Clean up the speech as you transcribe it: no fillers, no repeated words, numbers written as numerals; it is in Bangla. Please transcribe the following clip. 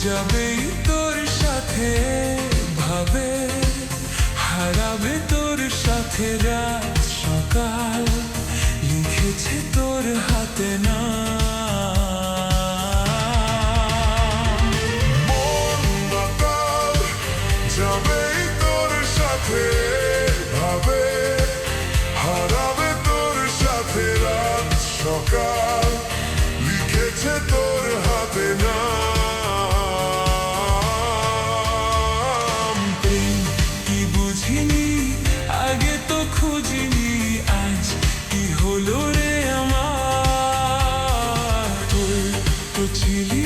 যাবেই তোর সাথে ভাবে, হারাবে তোর সাথে রাত সকাল, লিখেছে তোর হাতে না। যাবেই তোর সাথে ভাবে, হারাবে তোর সাথে রাত সকাল, লিখেছে তোর হাতে না। কি বুঝিনি আগে তো খুঁজিনি, আজ কি হলো রে আমার। তুই তো ছিলি